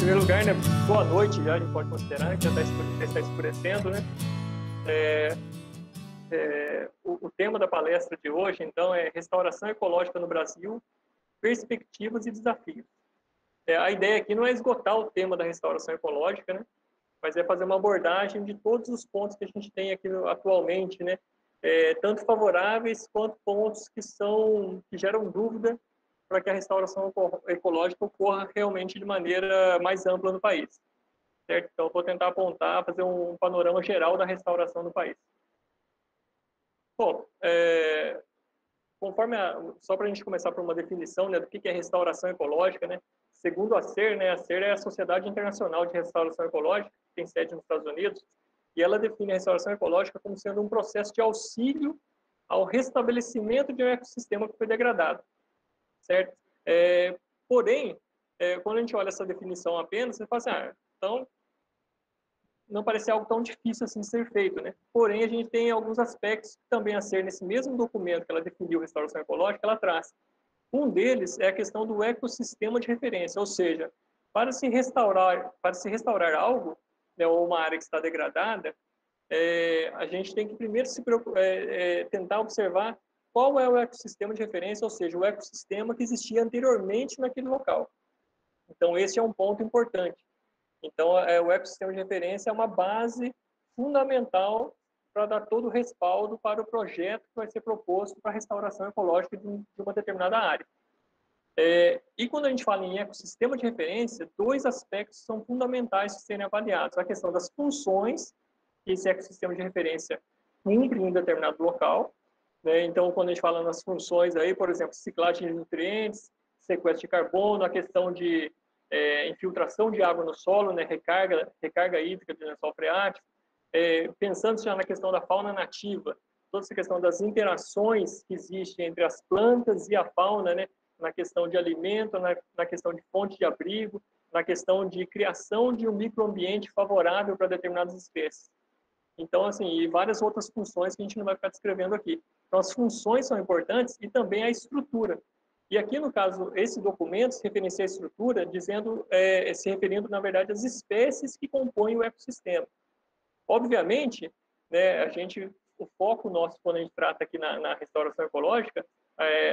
primeiro lugar, né, boa noite já, a gente pode considerar, que já está escurecendo, né? O tema da palestra de hoje, então, é Restauração Ecológica no Brasil, Perspectivas e Desafios. A ideia aqui não é esgotar o tema da restauração ecológica, né? Mas é fazer uma abordagem de todos os pontos que a gente tem aqui atualmente, né? Tanto favoráveis quanto pontos que geram dúvida para que a restauração ecológica ocorra realmente de maneira mais ampla no país. Certo? Então, eu vou tentar apontar, fazer um panorama geral da restauração no país. Bom, só para a gente começar por uma definição, né, do que é restauração ecológica, né? Segundo a SER, né, a SER é a Sociedade Internacional de Restauração Ecológica, que tem sede nos Estados Unidos, e ela define a restauração ecológica como sendo um processo de auxílio ao restabelecimento de um ecossistema que foi degradado. Certo? Porém, quando a gente olha essa definição apenas, você fala assim, então, não parece algo tão difícil assim de ser feito, né? Porém, a gente tem alguns aspectos que também a SER, nesse mesmo documento que ela definiu restauração ecológica, ela traz. Um deles é a questão do ecossistema de referência, ou seja, para se restaurar algo, né, ou uma área que está degradada, a gente tem que primeiro tentar observar qual é o ecossistema de referência, ou seja, o ecossistema que existia anteriormente naquele local. Então, esse é um ponto importante. Então, o ecossistema de referência é uma base fundamental para dar todo o respaldo para o projeto que vai ser proposto para a restauração ecológica de uma determinada área. E quando a gente fala em ecossistema de referência, dois aspectos são fundamentais de serem avaliados. A questão das funções que esse ecossistema de referência cumpre em um determinado local, né? Então, quando a gente fala nas funções, aí, por exemplo, ciclagem de nutrientes, sequestro de carbono, a questão de infiltração de água no solo, né? recarga hídrica de lençol freático, pensando já na questão da fauna nativa, toda essa questão das interações que existem entre as plantas e a fauna, né? Na questão de alimento, na questão de fonte de abrigo, na questão de criação de um microambiente favorável para determinadas espécies. Então, assim, e várias outras funções que a gente não vai ficar descrevendo aqui. Então, as funções são importantes e também a estrutura. E aqui, no caso, esse documento se referencia à estrutura, se referindo, na verdade, às espécies que compõem o ecossistema. Obviamente, né, o foco nosso, quando a gente trata aqui na restauração ecológica,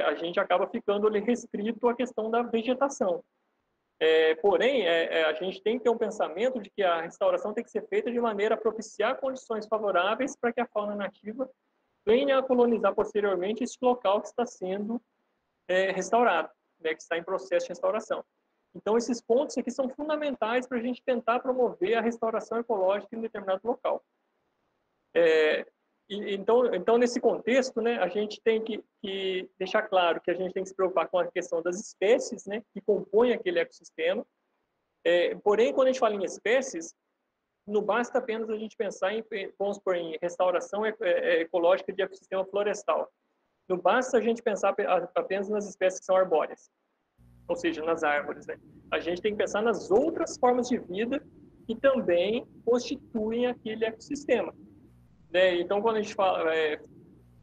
a gente acaba ficando ali restrito à questão da vegetação. Porém, a gente tem que ter um pensamento de que a restauração tem que ser feita de maneira a propiciar condições favoráveis para que a fauna nativa venha a colonizar posteriormente esse local que está sendo restaurado, né, que está em processo de restauração. Então, esses pontos aqui são fundamentais para a gente tentar promover a restauração ecológica em determinado local. Então, nesse contexto, né, a gente tem que deixar claro que a gente tem que se preocupar com a questão das espécies, né, que compõem aquele ecossistema. Porém, quando a gente fala em espécies, não basta apenas a gente pensar em restauração ecológica de ecossistema florestal. Não basta a gente pensar apenas nas espécies que são arbóreas, ou seja, nas árvores, né? A gente tem que pensar nas outras formas de vida que também constituem aquele ecossistema. Né? Então, quando a gente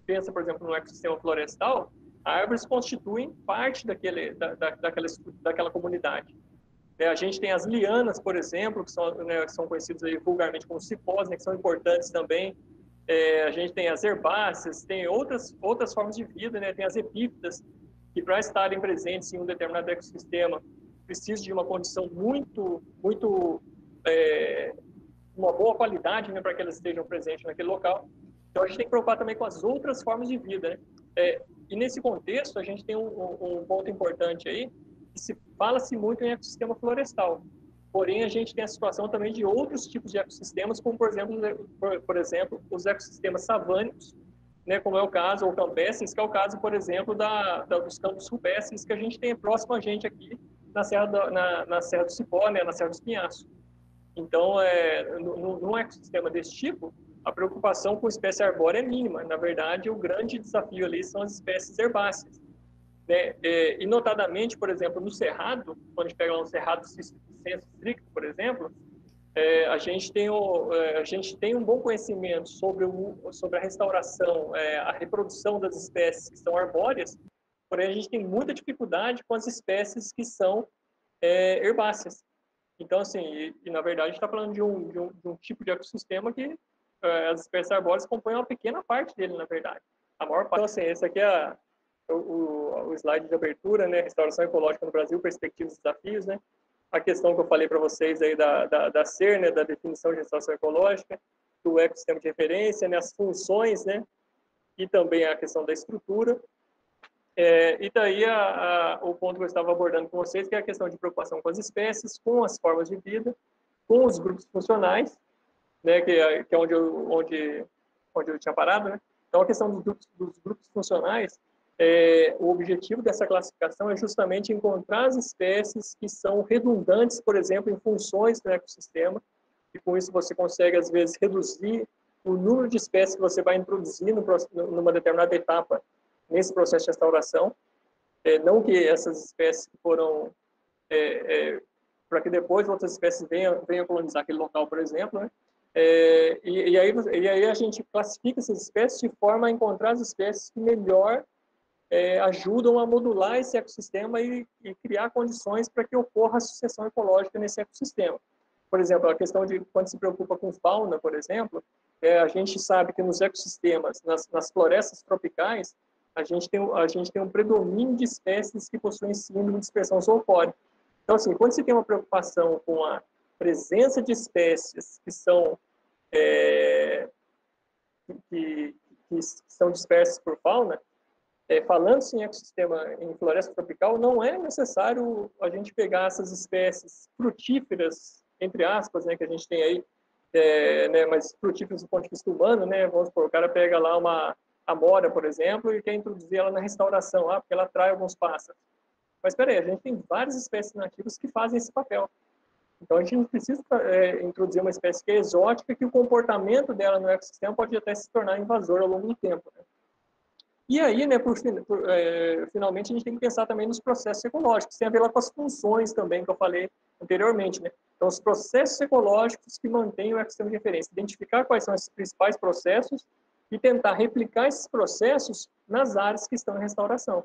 pensa, por exemplo, no ecossistema florestal, árvores constituem parte daquela comunidade. A gente tem as lianas, por exemplo, que são conhecidas aí vulgarmente como cipós, né, que são importantes também. A gente tem as herbáceas, tem outras formas de vida, né? Tem as epífitas, que para estarem presentes em um determinado ecossistema, precisam de uma condição muito uma boa qualidade, né, para que elas estejam presentes naquele local. Então, a gente tem que preocupar também com as outras formas de vida, né? E nesse contexto, a gente tem um ponto importante aí, que fala-se muito em ecossistema florestal. Porém, a gente tem a situação também de outros tipos de ecossistemas, como, por exemplo, os ecossistemas savânicos, né, como é o caso, ou campestres, que é o caso, por exemplo, dos campos rupestres que a gente tem próximo a gente aqui na Serra do Cipó, né, na Serra dos Pinhaços. Então, num ecossistema desse tipo, a preocupação com espécie arbórea é mínima. Na verdade, o grande desafio ali são as espécies herbáceas. Né? E notadamente, por exemplo, no cerrado, quando a gente pega um cerrado senso estricto, por exemplo, a gente tem um bom conhecimento sobre a restauração, a reprodução das espécies que são arbóreas, porém a gente tem muita dificuldade com as espécies que são herbáceas. Então, assim, na verdade, a gente está falando de um tipo de ecossistema que as espécies arbóreas compõem uma pequena parte dele, na verdade. A maior parte. Então, assim, esse aqui é o slide de abertura, né? Restauração ecológica no Brasil, perspectivas e desafios, né? A questão que eu falei para vocês aí da SER, né? Da definição de restauração ecológica, do ecossistema de referência, né? As funções, né? E também a questão da estrutura. E daí o ponto que eu estava abordando com vocês, que é a questão de preocupação com as espécies, com as formas de vida, com os grupos funcionais, né, que é onde eu tinha parado, né? Então, a questão dos grupos funcionais, o objetivo dessa classificação é justamente encontrar as espécies que são redundantes, por exemplo, em funções do ecossistema, e com isso você consegue, às vezes, reduzir o número de espécies que você vai introduzir numa determinada etapa nesse processo de restauração. Não que essas espécies que foram... para que depois outras espécies venham colonizar aquele local, por exemplo, né? E aí a gente classifica essas espécies de forma a encontrar as espécies que melhor ajudam a modular esse ecossistema e criar condições para que ocorra a sucessão ecológica nesse ecossistema. Por exemplo, a questão de quando se preocupa com fauna, por exemplo, a gente sabe que nos ecossistemas, nas florestas tropicais, a gente tem um predomínio de espécies que possuem síndrome de dispersão zoofórica. Então, assim, quando se tem uma preocupação com a presença de espécies que são que são dispersas por fauna, falando-se em ecossistema em floresta tropical, não é necessário a gente pegar essas espécies frutíferas, entre aspas, né, que a gente tem aí, né, mas frutíferas do ponto de vista humano, né, vamos supor, o cara pega lá uma amora, por exemplo, e quer introduzir ela na restauração, porque ela atrai alguns pássaros. Mas espera aí, a gente tem várias espécies nativas que fazem esse papel. Então, a gente não precisa introduzir uma espécie que é exótica, que o comportamento dela no ecossistema pode até se tornar invasor ao longo do tempo, né? E aí, né, finalmente, a gente tem que pensar também nos processos ecológicos, tem a ver lá com as funções também, que eu falei anteriormente, né? Então, os processos ecológicos que mantêm o ecossistema de referência, identificar quais são esses principais processos e tentar replicar esses processos nas áreas que estão em restauração.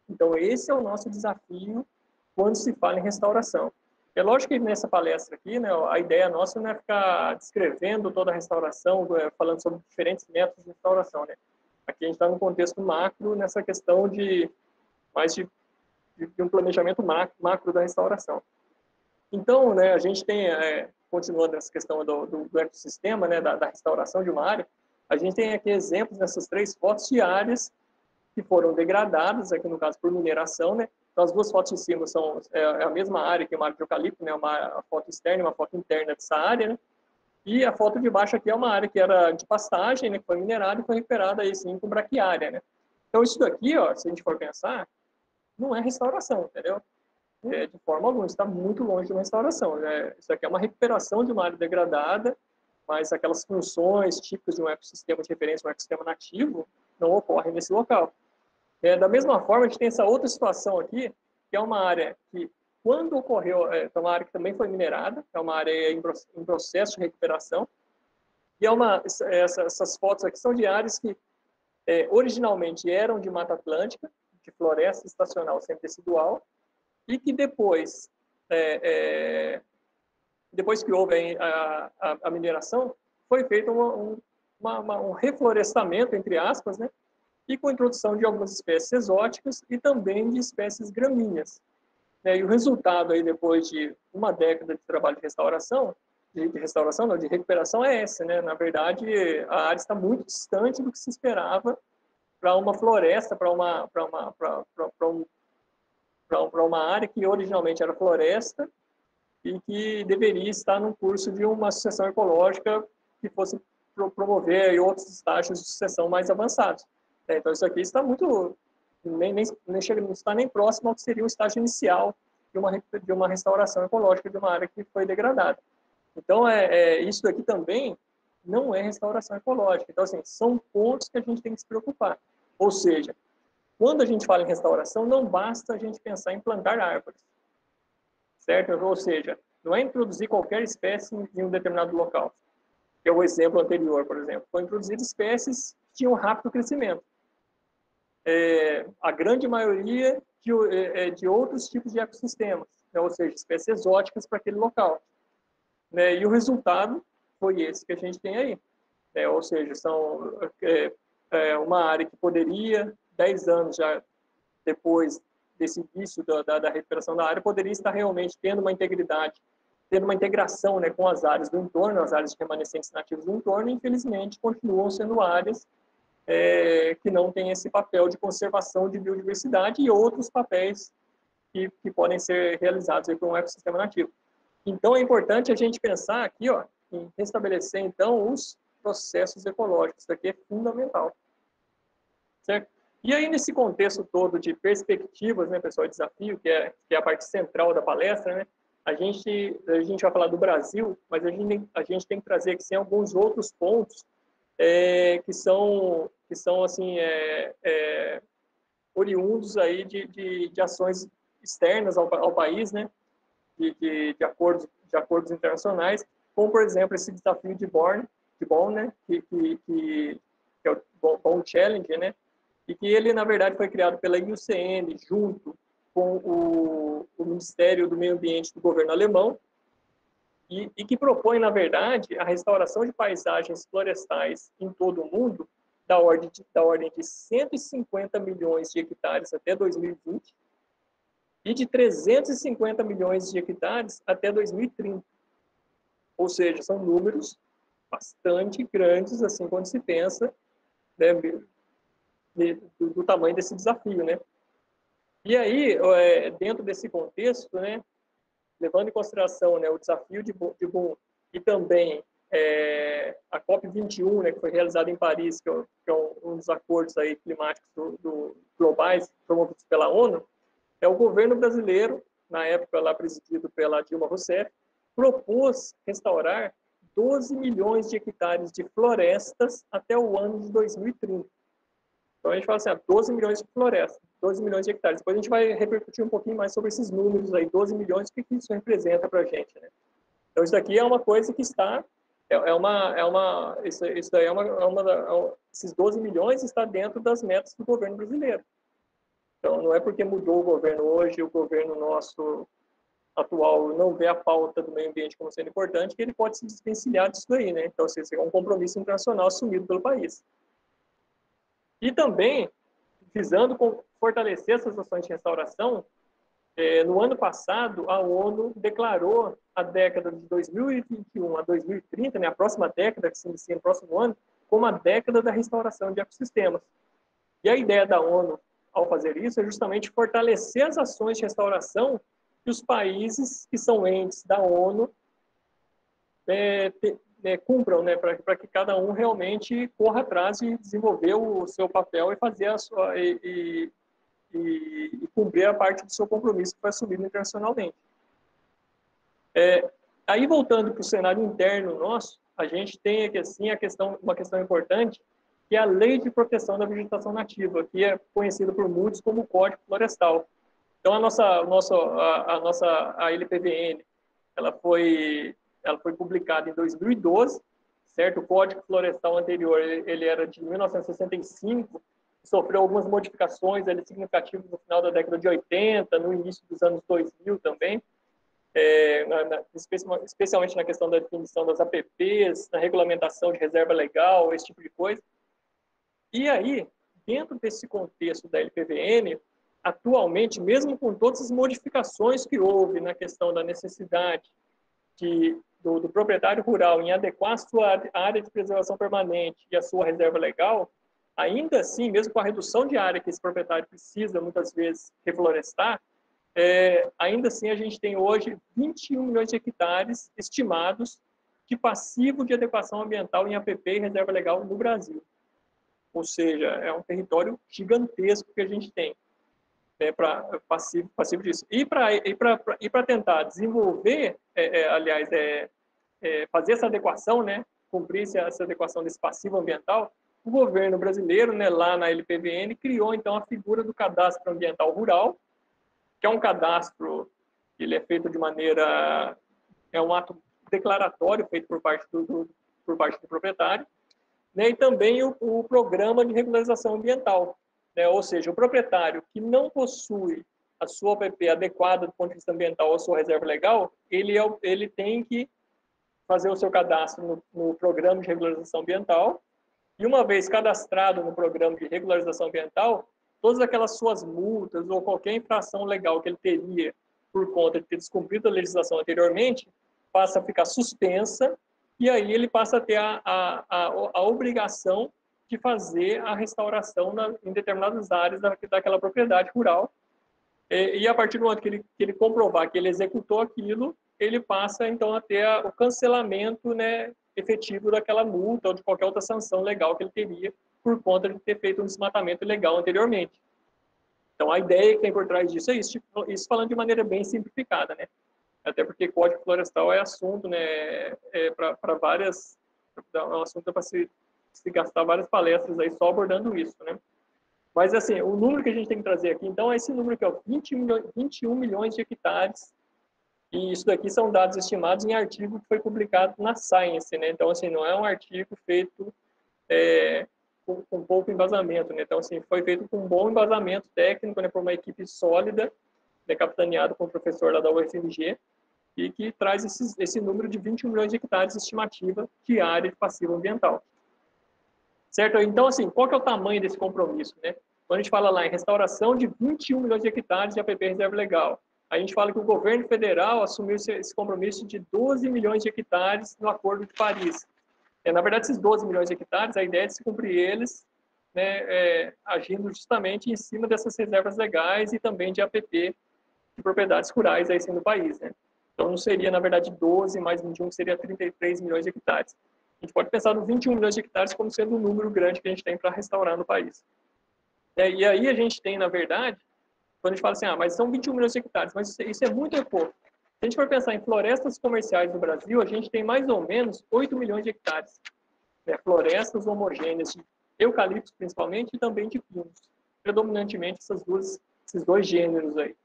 Então, esse é o nosso desafio quando se fala em restauração. É lógico que nessa palestra aqui, né, a ideia nossa não é ficar descrevendo toda a restauração, falando sobre diferentes métodos de restauração, né? Aqui a gente está no contexto macro, nessa questão de um planejamento macro da restauração. Então, né, a gente tem, continuando essa questão do ecossistema, né, da restauração de uma área, a gente tem aqui exemplos nessas 3 fotos de áreas que foram degradadas, aqui no caso por mineração, né? Então, as 2 fotos em cima são a mesma área que é uma área de eucalipto, né? Uma foto externa e uma foto interna dessa área, né? E a foto de baixo aqui é uma área que era de pastagem, né? Que foi minerada e foi recuperada aí sim com braquiária, né? Então, isso daqui, ó, se a gente for pensar, não é restauração, entendeu? De forma alguma, está muito longe de uma restauração, né? Isso aqui é uma recuperação de uma área degradada, mas aquelas funções típicas de um ecossistema de referência, um ecossistema nativo, não ocorrem nesse local. Da mesma forma, a gente tem essa outra situação aqui, que é uma área que, quando ocorreu, é uma área que também foi minerada, é uma área em processo de recuperação, e essas fotos aqui são de áreas que originalmente eram de Mata Atlântica, de floresta estacional semidecidual, e que depois que houve a mineração, foi feito um reflorestamento, entre aspas, né? E com a introdução de algumas espécies exóticas e também de espécies gramíneas. E o resultado, aí, depois de uma década de trabalho de restauração, de recuperação, é esse, né? Na verdade, a área está muito distante do que se esperava para uma floresta, para uma área que originalmente era floresta e que deveria estar num curso de uma sucessão ecológica que fosse promover outros estágios de sucessão mais avançados. Então, isso aqui está muito... nem chega, não está nem próximo ao que seria o estágio inicial de uma restauração ecológica de uma área que foi degradada. Então, isso aqui também não é restauração ecológica. Então, assim, são pontos que a gente tem que se preocupar. Ou seja, quando a gente fala em restauração, não basta a gente pensar em plantar árvores, certo? Ou seja, não é introduzir qualquer espécie em um determinado local. Que é o exemplo anterior, por exemplo. Foi introduzido espécies que tinham rápido crescimento. A grande maioria de outros tipos de ecossistemas. né, ou seja, espécies exóticas para aquele local. Né, e o resultado foi esse que a gente tem aí. Né, ou seja, são uma área que poderia, 10 anos já depois desse início da recuperação da área, poderia estar realmente tendo uma integridade, tendo uma integração, né, com as áreas do entorno, as áreas remanescentes nativas do entorno, e infelizmente continuam sendo áreas que não têm esse papel de conservação de biodiversidade e outros papéis que podem ser realizados aí por um ecossistema nativo. Então, é importante a gente pensar aqui, ó, em restabelecer, então, os processos ecológicos. Isso aqui é fundamental. Certo? E aí, nesse contexto todo de perspectivas, né, pessoal, desafio, que é a parte central da palestra, né, a gente vai falar do Brasil, mas a gente tem que trazer aqui sim, alguns outros pontos que são assim, oriundos aí de ações externas ao país, né, de acordos internacionais, como, por exemplo, esse desafio de Bonn, né, que é o Bonn Challenge, né, e que ele, na verdade, foi criado pela IUCN, junto com o Ministério do Meio Ambiente do governo alemão, e que propõe, na verdade, a restauração de paisagens florestais em todo o mundo, da ordem de 150 milhões de hectares até 2020, e de 350 milhões de hectares até 2030. Ou seja, são números bastante grandes, assim, quando se pensa, né, do tamanho desse desafio, né? E aí, dentro desse contexto, né, levando em consideração, né, o desafio de Bonn e também a COP21, né, que foi realizada em Paris, que é um dos acordos aí climáticos globais promovidos pela ONU, o governo brasileiro, na época lá presidido pela Dilma Rousseff, propôs restaurar 12 milhões de hectares de florestas até o ano de 2030. Então, a gente fala assim, 12 milhões de florestas, 12 milhões de hectares. Depois a gente vai repercutir um pouquinho mais sobre esses números aí, 12 milhões, o que isso representa para a gente, né? Então, isso daqui é uma coisa que está, isso daí esses 12 milhões está dentro das metas do governo brasileiro. Então, não é porque mudou o governo hoje, o governo nosso atual não vê a pauta do meio ambiente como sendo importante, que ele pode se desvencilhar disso daí, né? Então, é um compromisso internacional assumido pelo país. E também, visando fortalecer essas ações de restauração, no ano passado, a ONU declarou a década de 2021 a 2030, né, a próxima década, que se inicia no próximo ano, como a década da restauração de ecossistemas. E a ideia da ONU, ao fazer isso, é justamente fortalecer as ações de restauração que os países que são entes da ONU cumpram, né, para que cada um realmente corra atrás de desenvolver o seu papel e fazer e cumprir a parte do seu compromisso que foi assumido internacionalmente. Aí, voltando para o cenário interno nosso, a gente tem aqui, assim, uma questão importante, que é a Lei de Proteção da Vegetação Nativa, que é conhecida por muitos como Código Florestal. Então, a LPVN, ela foi publicada em 2012, certo? O Código Florestal anterior, ele era de 1965, sofreu algumas modificações significativas no final da década de 80, no início dos anos 2000 também, especialmente na questão da definição das APPs, na regulamentação de reserva legal, esse tipo de coisa. E aí, dentro desse contexto da LPVN, atualmente, mesmo com todas as modificações que houve na questão da necessidade do proprietário rural em adequar a sua área de preservação permanente e a sua reserva legal, ainda assim, mesmo com a redução de área que esse proprietário precisa, muitas vezes, reflorestar, ainda assim a gente tem hoje 21 milhões de hectares estimados de passivo de adequação ambiental em APP e reserva legal no Brasil. Ou seja, é um território gigantesco que a gente tem para passivo disso. E para tentar desenvolver, aliás, fazer essa adequação, né, cumprir essa adequação desse passivo ambiental, o governo brasileiro, né, lá na LPVN, criou, então, a figura do cadastro ambiental rural, que é um cadastro que ele é feito de maneira... é um ato declaratório feito por parte do proprietário, né, e também o programa de regularização ambiental, né, ou seja, o proprietário que não possui a sua OPP adequada do ponto de vista ambiental à sua reserva legal, ele tem que fazer o seu cadastro no programa de regularização ambiental, e uma vez cadastrado no programa de regularização ambiental, todas aquelas suas multas ou qualquer infração legal que ele teria por conta de ter descumprido a legislação anteriormente, passa a ficar suspensa, e aí ele passa a ter a obrigação de fazer a restauração em determinadas áreas daquela propriedade rural. E a partir do momento que ele comprovar que ele executou aquilo, ele passa então a ter o cancelamento, né, efetivo daquela multa ou de qualquer outra sanção legal que ele teria por conta de ter feito um desmatamento ilegal anteriormente. Então a ideia que tem por trás disso é isso falando de maneira bem simplificada, né? Até porque Código Florestal é assunto, né, para várias, é um assunto para se gastar várias palestras aí só abordando isso, né? Mas, assim, o número que a gente tem que trazer aqui, então, é esse número aqui, ó, 21 milhões de hectares. E isso daqui são dados estimados em artigo que foi publicado na Science, né? Então, assim, não é um artigo feito com pouco embasamento, né? Então, assim, foi feito com um bom embasamento técnico, né, por uma equipe sólida, né, capitaneado por um professor lá da UFMG, e que traz esse número de 21 milhões de hectares estimativa de área de passivo ambiental. Certo? Então, assim, qual que é o tamanho desse compromisso, né? Quando a gente fala lá em restauração de 21 milhões de hectares de APP reserva legal, a gente fala que o governo federal assumiu esse compromisso de 12 milhões de hectares no Acordo de Paris. Na verdade, esses 12 milhões de hectares, a ideia é de se cumprir eles, né, agindo justamente em cima dessas reservas legais e também de APP de propriedades rurais aí sim no país, né? Então, não seria, na verdade, 12 mais 21, que seria 33 milhões de hectares. A gente pode pensar nos 21 milhões de hectares como sendo um número grande que a gente tem para restaurar no país. E aí a gente tem, na verdade, quando a gente fala assim, mas são 21 milhões de hectares, mas isso é muito pouco. Se a gente for pensar em florestas comerciais no Brasil, a gente tem mais ou menos 8 milhões de hectares. Né? Florestas homogêneas de eucaliptos, principalmente, e também de pinos. Predominantemente esses dois gêneros aí.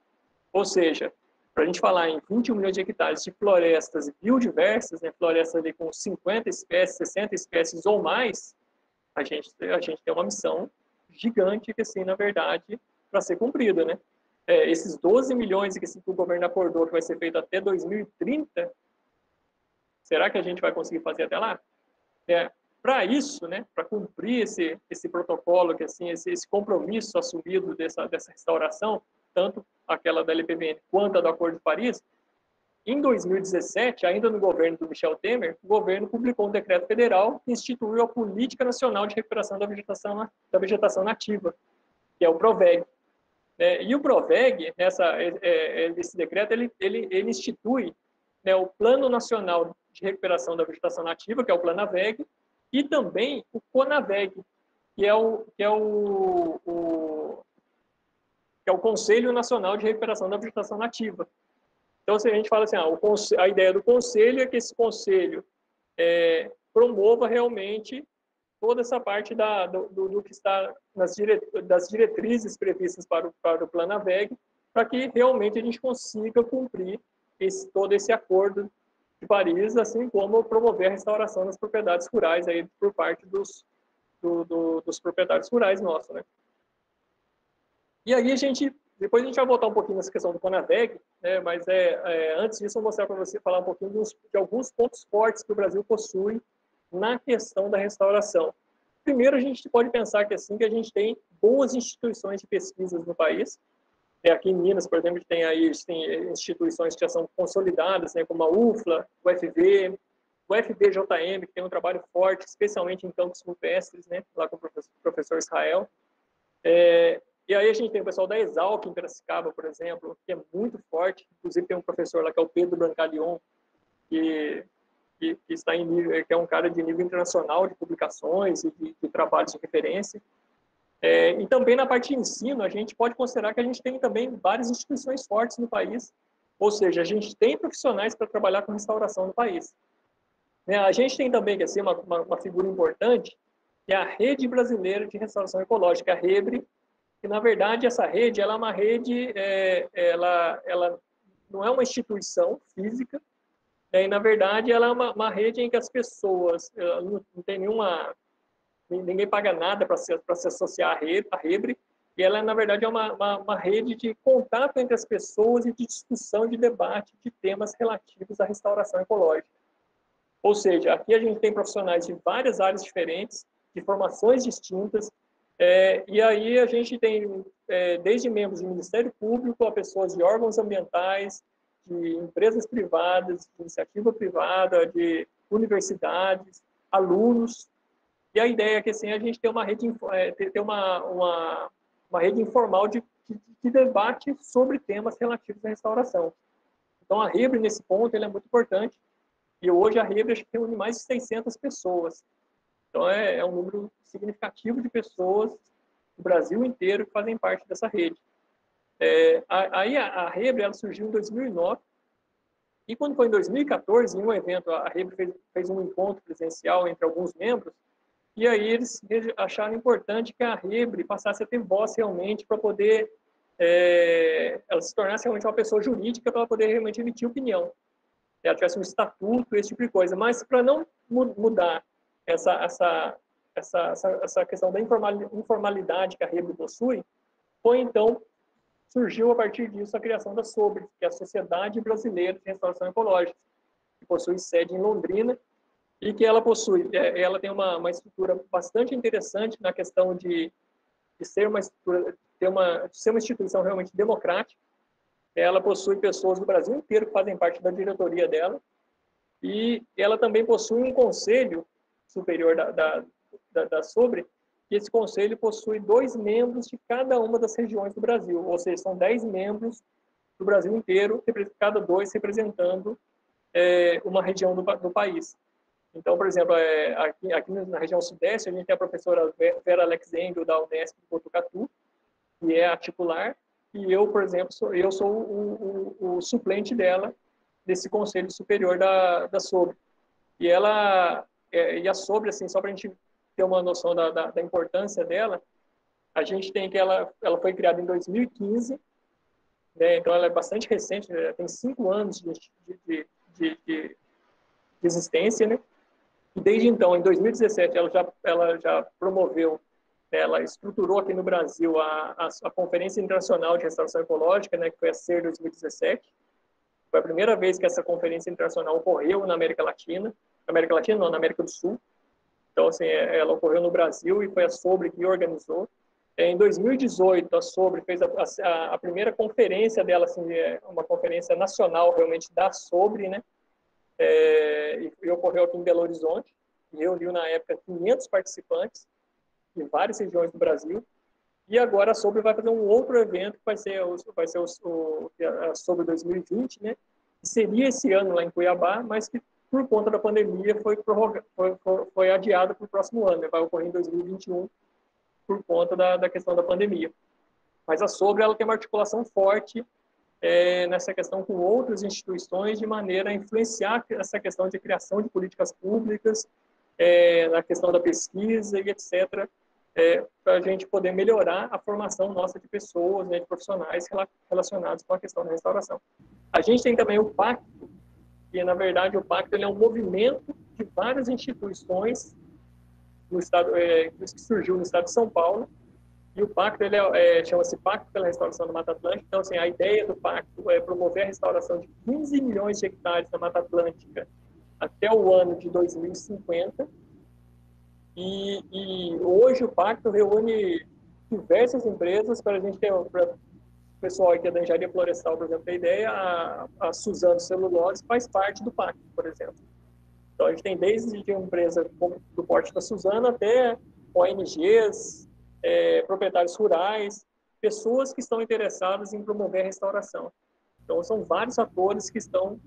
Ou seja, para a gente falar em 21 milhões de hectares de florestas biodiversas, né, florestas ali com 50 espécies, 60 espécies ou mais, a gente tem uma missão gigante que, assim, na verdade, para ser cumprida, né? Esses 12 milhões que o governo acordou que vai ser feito até 2030, será que a gente vai conseguir fazer até lá? Para isso, né, para cumprir esse protocolo, que, assim, esse compromisso assumido dessa restauração, tanto aquela da LPBN quanto a do Acordo de Paris, em 2017, ainda no governo do Michel Temer, o governo publicou um decreto federal que instituiu a Política Nacional de Recuperação da Vegetação Nativa, que é o PROVEG. E o PROVEG, esse decreto, ele institui, né, o Plano Nacional de Recuperação da Vegetação Nativa, que é o PLANAVEG, e também o CONAVEG, que é o Conselho Nacional de Recuperação da Vegetação Nativa. Então, se a gente fala assim, a ideia do conselho é que esse conselho promova realmente toda essa parte do que está das diretrizes previstas para o PLANAVEG, para que realmente a gente consiga cumprir todo esse acordo de Paris, assim como promover a restauração das propriedades rurais aí por parte dos proprietários rurais nossos, né? E aí depois a gente vai voltar um pouquinho nessa questão do CONAVEG, né, mas antes disso eu vou mostrar para você falar um pouquinho de alguns pontos fortes que o Brasil possui na questão da restauração. Primeiro, a gente pode pensar que a gente tem boas instituições de pesquisas no país. Aqui em Minas, por exemplo, tem instituições que já são consolidadas, né, como a UFLA, o UFV, o FBJM, que tem um trabalho forte, especialmente em campos rupestres, né, lá com o professor Israel. E aí a gente tem o pessoal da Exalc em Piracicaba, por exemplo, que é muito forte. Inclusive tem um professor lá que é o Pedro Brancalion, que está em nível, que é um cara de nível internacional de publicações e de trabalhos de referência. E também na parte de ensino, a gente pode considerar que a gente tem também várias instituições fortes no país. Ou seja, a gente tem profissionais para trabalhar com restauração no país. A gente tem também, assim, uma figura importante, que é a Rede Brasileira de Restauração Ecológica, a REBRE, que, na verdade, essa rede ela é uma rede, ela não é uma instituição física, e, na verdade, ela é uma rede em que as pessoas, não tem ninguém paga nada para se associar à REBRE, E ela, na verdade, é uma rede de contato entre as pessoas e de discussão, de debate de temas relativos à restauração ecológica. Ou seja, aqui a gente tem profissionais de várias áreas diferentes, de formações distintas, e aí a gente tem desde membros do Ministério Público a pessoas de órgãos ambientais, de empresas privadas, de iniciativa privada, de universidades, alunos. E a ideia é que assim, a gente tem uma rede, uma rede informal de debate sobre temas relativos à restauração. Então, a REBRE, nesse ponto, ele é muito importante. E hoje a REBRE acho que reúne mais de 600 pessoas. Então, é um número significativo de pessoas do Brasil inteiro que fazem parte dessa rede. Aí a REBRE ela surgiu em 2009. E quando foi em 2014, em um evento, a REBRE fez um encontro presencial entre alguns membros. E aí eles acharam importante que a REBRE passasse a ter voz realmente para poder ela se tornasse realmente uma pessoa jurídica para poder realmente emitir opinião. Ela tivesse um estatuto, esse tipo de coisa. Mas para não mudar essa questão da informalidade que a REBRE possui, então surgiu a partir disso a criação da SOBRE, que é a Sociedade Brasileira de Restauração Ecológica, que possui sede em Londrina, e que ela possui, ela tem uma estrutura bastante interessante na questão de ser uma estrutura, de ser uma instituição realmente democrática. Ela possui pessoas do Brasil inteiro que fazem parte da diretoria dela, e ela também possui um conselho superior da SOBRE, e esse conselho possui 2 membros de cada uma das regiões do Brasil, ou seja, são 10 membros do Brasil inteiro, cada 2 representando uma região do país. Então, por exemplo, aqui na região sudeste, a gente tem a professora Vera Alex Engel, da Unesp de Botucatu, que é a titular, e eu, por exemplo, sou o suplente dela, desse Conselho Superior da SOBRE. E a SOBRE, assim, só para a gente ter uma noção da importância dela, a gente tem que ela foi criada em 2015, né, então ela é bastante recente, né, tem 5 anos de existência, né? E desde então, em 2017, ela já promoveu, ela estruturou aqui no Brasil a Conferência Internacional de Restauração Ecológica, né, que foi a CER 2017. Foi a primeira vez que essa conferência internacional ocorreu na América Latina. Na América Latina, não, na América do Sul. Então, assim, ela ocorreu no Brasil e foi a SOBRE que organizou. Em 2018, a SOBRE fez a primeira conferência dela, assim, uma conferência nacional, realmente, da SOBRE, né? E ocorreu aqui em Belo Horizonte, e reuniu na época 500 participantes de várias regiões do Brasil, e agora a SOBRE vai fazer um outro evento que vai ser a SOBRE 2020, né, que seria esse ano lá em Cuiabá, mas que por conta da pandemia foi adiado para o próximo ano, né, vai ocorrer em 2021 por conta da questão da pandemia. Mas a SOBRE ela tem uma articulação forte nessa questão com outras instituições, de maneira a influenciar essa questão de criação de políticas públicas, na questão da pesquisa e etc., para a gente poder melhorar a formação nossa de pessoas, né, de profissionais relacionados com a questão da restauração. A gente tem também o Pacto, que na verdade o Pacto ele é um movimento de várias instituições no estado, que surgiu no estado de São Paulo. E o Pacto chama-se Pacto pela Restauração da Mata Atlântica. Então, assim, a ideia do Pacto é promover a restauração de 15 milhões de hectares da Mata Atlântica até o ano de 2050. E hoje o Pacto reúne diversas empresas para a gente ter, para o pessoal aqui da engenharia florestal, por exemplo, ter ideia, a Suzano Celulose faz parte do Pacto, por exemplo. Então, a gente tem desde uma empresa do porte da Suzano até ONGs, proprietários rurais, pessoas que estão interessadas em promover a restauração. Então, são vários atores que estão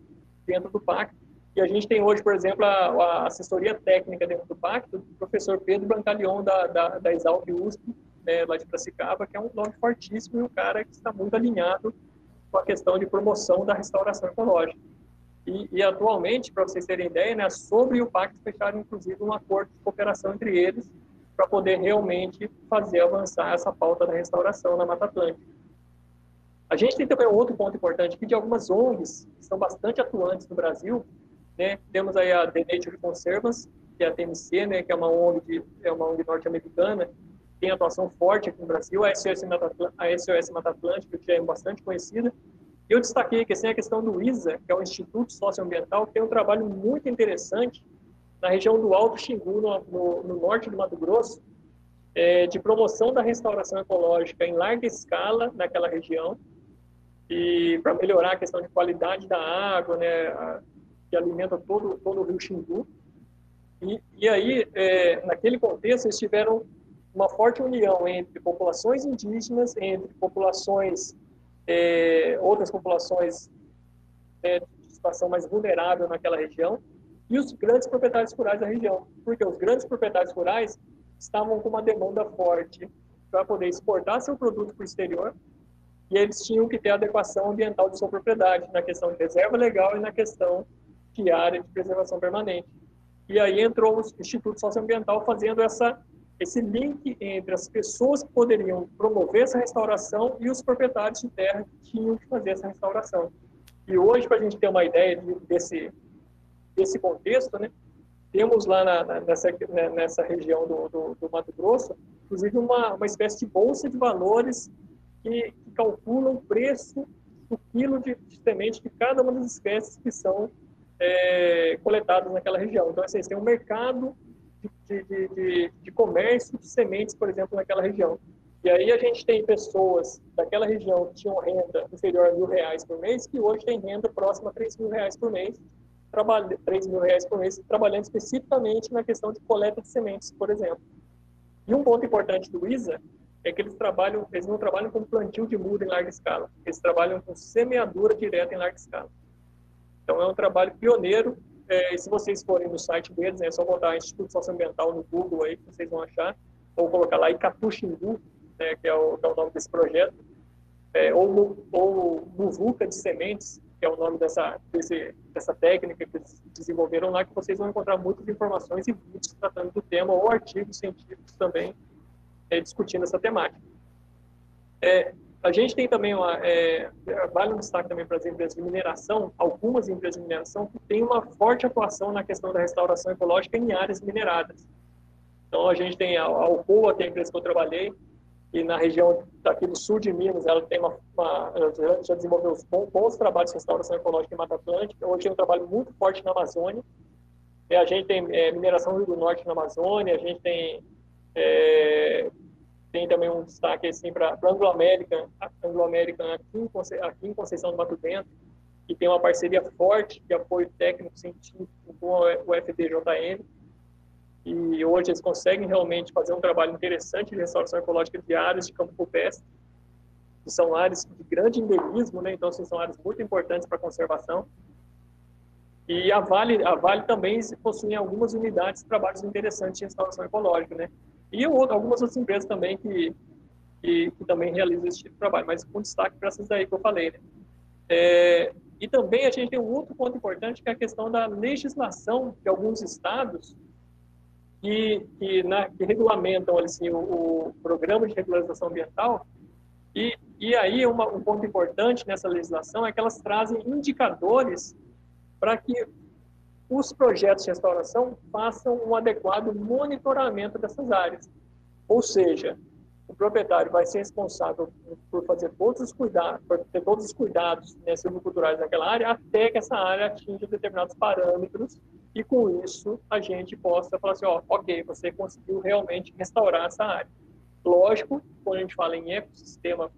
dentro do Pacto. E a gente tem hoje, por exemplo, a assessoria técnica dentro do Pacto, do professor Pedro Brancalion, da Exalc USP, né, lá de Piracicaba, que é um nome fortíssimo e um cara que está muito alinhado com a questão de promoção da restauração ecológica. E atualmente, para vocês terem ideia, né, sobre o Pacto fecharam, inclusive, um acordo de cooperação entre eles para poder realmente fazer avançar essa pauta da restauração na Mata Atlântica. A gente tem também um outro ponto importante aqui de algumas ONGs que são bastante atuantes no Brasil, né? Temos aí a The Nature Conservancy, que é a TNC, né, que é uma ONG norte-americana, tem atuação forte aqui no Brasil, a SOS Mata Atlântica, que já é bastante conhecida. Eu destaquei que assim, a questão do ISA, que é o Instituto Socioambiental, que tem um trabalho muito interessante na região do Alto Xingu, no norte do Mato Grosso, de promoção da restauração ecológica em larga escala naquela região, e para melhorar a questão de qualidade da água, né, que alimenta todo o rio Xingu. E aí, naquele contexto, eles tiveram uma forte união entre populações indígenas, entre populações, outras populações de situação mais vulnerável naquela região, e os grandes proprietários rurais da região, porque os grandes proprietários rurais estavam com uma demanda forte para poder exportar seu produto para o exterior, e eles tinham que ter adequação ambiental de sua propriedade, na questão de reserva legal e na questão de área de preservação permanente. E aí entrou o Instituto Socioambiental fazendo esse link entre as pessoas que poderiam promover essa restauração e os proprietários de terra que tinham que fazer essa restauração. E hoje, para a gente ter uma ideia desse contexto, né, temos lá nessa região do Mato Grosso, inclusive uma espécie de bolsa de valores que calcula o preço do quilo de semente de cada uma das espécies que são coletadas naquela região. Então, assim, tem um mercado de comércio de sementes, por exemplo, naquela região. E aí a gente tem pessoas daquela região que tinham renda inferior a R$1.000 por mês, que hoje tem renda próxima a R$3.000 por mês, R$3.000 por mês, trabalhando especificamente na questão de coleta de sementes, por exemplo. E um ponto importante do ISA é que eles não trabalham com plantio de muda em larga escala, eles trabalham com semeadura direta em larga escala. Então é um trabalho pioneiro, e se vocês forem no site deles, é só botar Instituto Socioambiental no Google aí, que vocês vão achar, ou colocar lá Icatu Xingu, né, que é o nome desse projeto, ou Muvuca de Sementes, que é o nome dessa técnica que eles desenvolveram lá, que vocês vão encontrar muitas informações e vídeos tratando do tema, ou artigos científicos também discutindo essa temática. A gente tem também vale um destaque também para as empresas de mineração, algumas empresas de mineração que têm uma forte atuação na questão da restauração ecológica em áreas mineradas. Então, a gente tem a Alcoa, que é a empresa que eu trabalhei, e na região daqui do sul de Minas, ela tem ela já desenvolveu bons trabalhos de restauração ecológica em Mata Atlântica. Hoje tem um trabalho muito forte na Amazônia. A gente tem mineração no Rio do Norte na Amazônia, a gente tem também um destaque assim, para a Anglo-American aqui em Conceição do Mato Dentro, que tem uma parceria forte de apoio técnico-científico com o FDJM. E hoje eles conseguem realmente fazer um trabalho interessante de restauração ecológica de áreas de campo rupestre, que são áreas de grande endemismo, né? Então assim, são áreas muito importantes para a conservação. E a Vale também possui algumas unidades de trabalhos interessantes de restauração ecológica, né? E algumas outras empresas também que também realizam esse tipo de trabalho, mas com destaque para essas daí que eu falei, né? E também a gente tem um outro ponto importante, que é a questão da legislação de alguns estados que regulamentam assim, o programa de regularização ambiental. E aí um ponto importante nessa legislação é que elas trazem indicadores para que os projetos de restauração façam um adequado monitoramento dessas áreas. Ou seja, o proprietário vai ser responsável por fazer todos os cuidados silviculturais naquela área, até que essa área atinja determinados parâmetros, e com isso a gente possa falar assim, ok, você conseguiu realmente restaurar essa área. Lógico, quando a gente fala em ecossistema,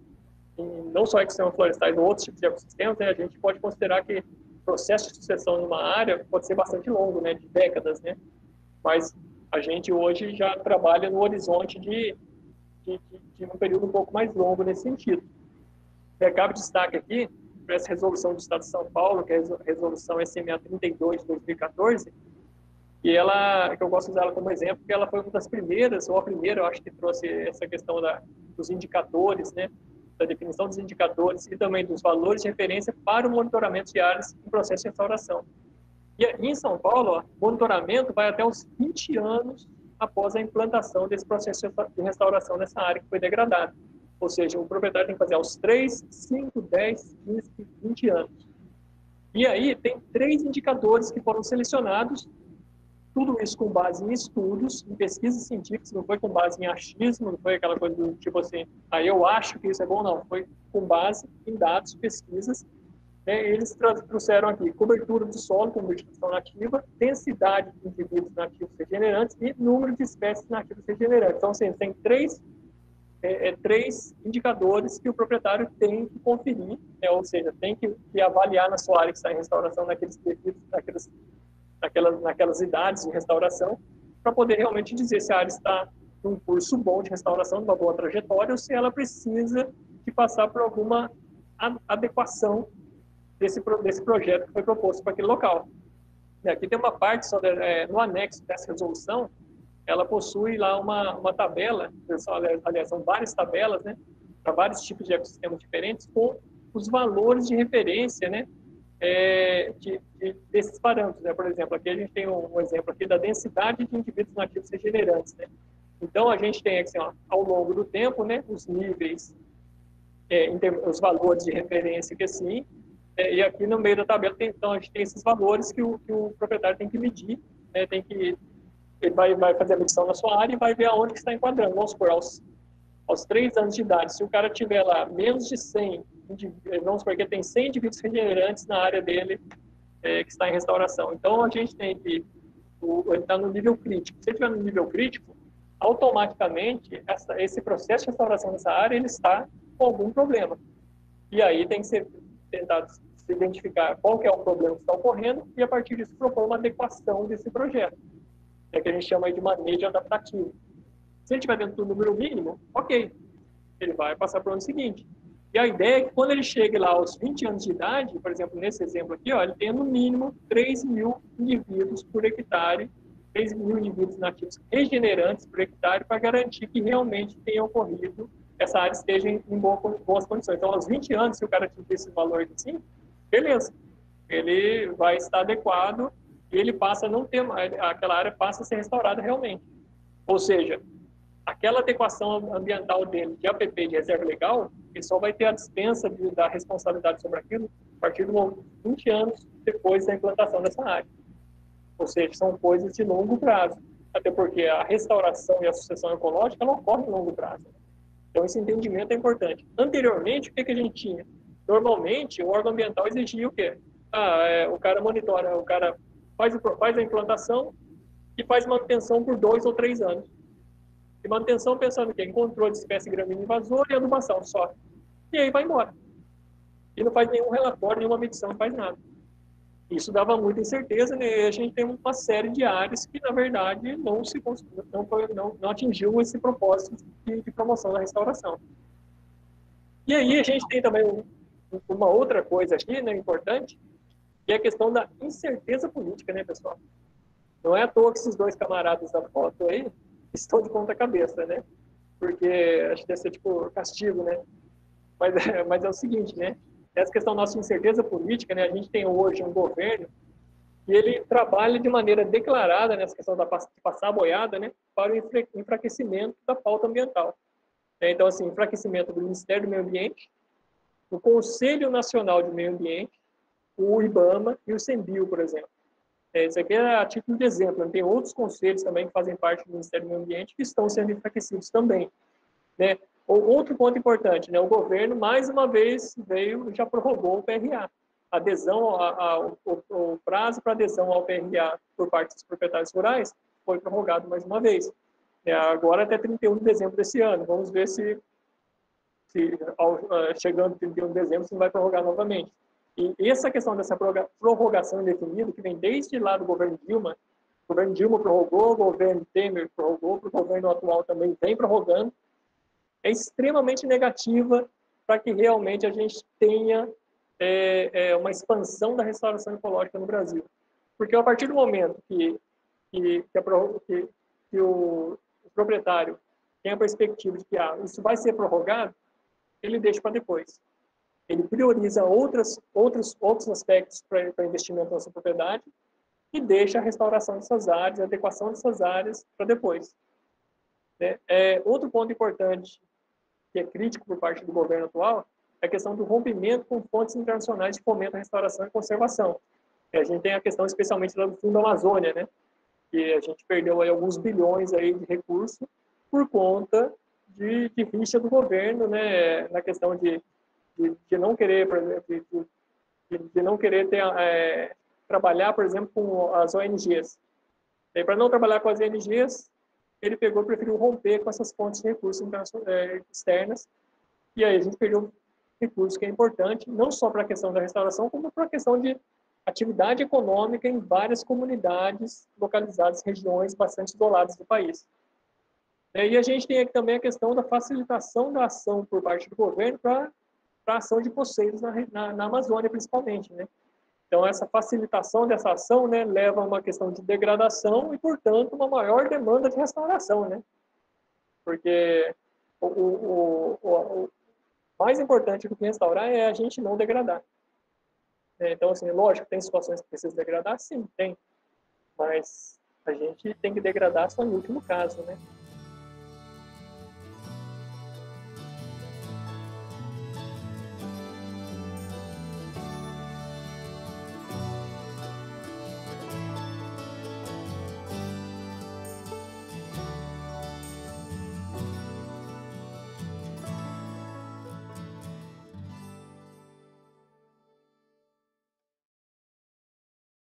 não só ecossistemas florestais, outros tipos de ecossistemas, né, a gente pode considerar que o processo de sucessão numa área pode ser bastante longo, né, de décadas, né? Mas a gente hoje já trabalha no horizonte de um período um pouco mais longo nesse sentido. Cabe destaque aqui para essa resolução do Estado de São Paulo, que é a resolução SMA 32 de 2014, que eu gosto de usar ela como exemplo, porque ela foi uma das primeiras, ou a primeira, eu acho, que trouxe essa questão dos indicadores, né, da definição dos indicadores e também dos valores de referência para o monitoramento de áreas em processo de restauração. E em São Paulo, o monitoramento vai até os 20 anos após a implantação desse processo de restauração dessa área que foi degradada. Ou seja, o proprietário tem que fazer aos 3, 5, 10, 15, 20 anos. E aí tem 3 indicadores que foram selecionados Tudo isso com base em estudos, em pesquisas científicas, não foi com base em achismo, não foi aquela coisa do tipo assim, eu acho que isso é bom, não. Foi com base em dados, pesquisas. Eles trouxeram aqui cobertura do solo com vegetação nativa, densidade de indivíduos nativos regenerantes e número de espécies nativas regenerantes. Então, assim, tem três indicadores que o proprietário tem que conferir, ou seja, tem que avaliar na sua área que está em restauração naqueles naquelas idades de restauração, para poder realmente dizer se a área está num curso bom de restauração, numa boa trajetória, ou se ela precisa de passar por alguma adequação desse projeto que foi proposto para aquele local. Aqui tem uma parte, no anexo dessa resolução, ela possui lá uma tabela, aliás, são várias tabelas, né, para vários tipos de ecossistemas diferentes, com os valores de referência, né, desses parâmetros, né? Por exemplo, aqui a gente tem um exemplo aqui da densidade de indivíduos nativos regenerantes, né? Então, a gente tem assim, ao longo do tempo, né, os níveis, os valores de referência que assim, e aqui no meio da tabela, então, a gente tem esses valores que o proprietário tem que medir, né, ele vai fazer a medição na sua área e vai ver aonde que está enquadrando. Vamos supor, aos 3 anos de idade, se o cara tiver lá menos de 100, vamos supor que ele tem 100 indivíduos regenerantes na área dele, que está em restauração. Então, a gente tem que, ele está no nível crítico. Se ele estiver no nível crítico, automaticamente, esse processo de restauração dessa área, ele está com algum problema. E aí tem que ser tentado se identificar qual que é o problema que está ocorrendo e, a partir disso, propor uma adequação desse projeto, que a gente chama de manejo adaptativo. Se ele estiver dentro do número mínimo, ok, ele vai passar para o ano seguinte. E a ideia é que quando ele chegue lá aos 20 anos de idade, por exemplo, nesse exemplo aqui, ele tenha no mínimo 3.000 indivíduos por hectare, 3.000 indivíduos nativos regenerantes por hectare, para garantir que realmente tenha ocorrido, essa área esteja em boas condições. Então, aos 20 anos, se o cara atingir esses valores assim, beleza, ele vai estar adequado e ele passa a não ter, aquela área passa a ser restaurada realmente. Ou seja, aquela adequação ambiental dele de APP, de reserva legal, ele só vai ter a dispensa da responsabilidade sobre aquilo a partir de 20 anos depois da implantação dessa área. Ou seja, são coisas de longo prazo. Até porque a restauração e a sucessão ecológica não ocorrem em longo prazo. Então, esse entendimento é importante. Anteriormente, o que a gente tinha? Normalmente, o órgão ambiental exigia o quê? O cara monitora, o cara faz a implantação e faz manutenção por 2 ou 3 anos. E manutenção pensando o quê? Em controle de espécie gramínea invasora e adubação só. E aí vai embora. E não faz nenhum relatório, nenhuma medição, não faz nada. Isso dava muita incerteza, né? E a gente tem uma série de áreas que, na verdade, não atingiu esse propósito de promoção da restauração. E aí a gente tem também uma outra coisa aqui, né, importante, que é a questão da incerteza política, né, pessoal? Não é à toa que esses dois camaradas da foto aí estão de ponta cabeça, né? Porque acho que deve ser tipo castigo, né? Mas é o seguinte, né? Essa questão nossa de incerteza política, né? A gente tem hoje um governo que ele trabalha de maneira declarada nessa questão de passar a boiada, né? Para o enfraquecimento da pauta ambiental. Então, assim, enfraquecimento do Ministério do Meio Ambiente, do Conselho Nacional de Meio Ambiente, o IBAMA e o CENBio, por exemplo. Isso aqui é a título de exemplo. Tem outros conselhos também que fazem parte do Ministério do Meio Ambiente que estão sendo enfraquecidos também, né? Outro ponto importante, né? O governo, mais uma vez, já prorrogou o PRA. O prazo para adesão ao PRA por parte dos proprietários rurais foi prorrogado mais uma vez. Agora até 31 de dezembro desse ano. Vamos ver se chegando 31 de dezembro, se não vai prorrogar novamente. E essa questão dessa prorrogação indefinida, que vem desde lá do governo Dilma prorrogou, o governo Temer prorrogou, o governo atual também vem prorrogando, é extremamente negativa para que realmente a gente tenha uma expansão da restauração ecológica no Brasil. Porque a partir do momento que o proprietário tem a perspectiva de que isso vai ser prorrogado, ele deixa para depois. Ele prioriza outros aspectos para investimento na sua propriedade e deixa a restauração dessas áreas, a adequação dessas áreas para depois. Outro ponto importante, que é crítico por parte do governo atual, é a questão do rompimento com fontes internacionais de fomento à restauração e conservação. A gente tem a questão especialmente do Fundo Amazônia, né? que a gente perdeu aí alguns bilhões aí de recursos por conta de rixa do governo, né, na questão de não querer, por exemplo, de não querer ter, trabalhar, por exemplo, com as ONGs. E para não trabalhar com as ONGs, ele preferiu romper com essas fontes de recursos externas, e aí a gente perdeu recurso que é importante, não só para a questão da restauração, como para a questão de atividade econômica em várias comunidades localizadas em regiões bastante isoladas do país. E a gente tem aqui também a questão da facilitação da ação por parte do governo para a ação de poceiros na Amazônia, principalmente, né? Então, essa facilitação dessa ação, né, leva a uma questão de degradação e, portanto, uma maior demanda de restauração, né? Porque o mais importante do que restaurar é a gente não degradar. Então, assim, lógico, tem situações que precisa degradar? Sim, tem. Mas a gente tem que degradar só em último caso, né?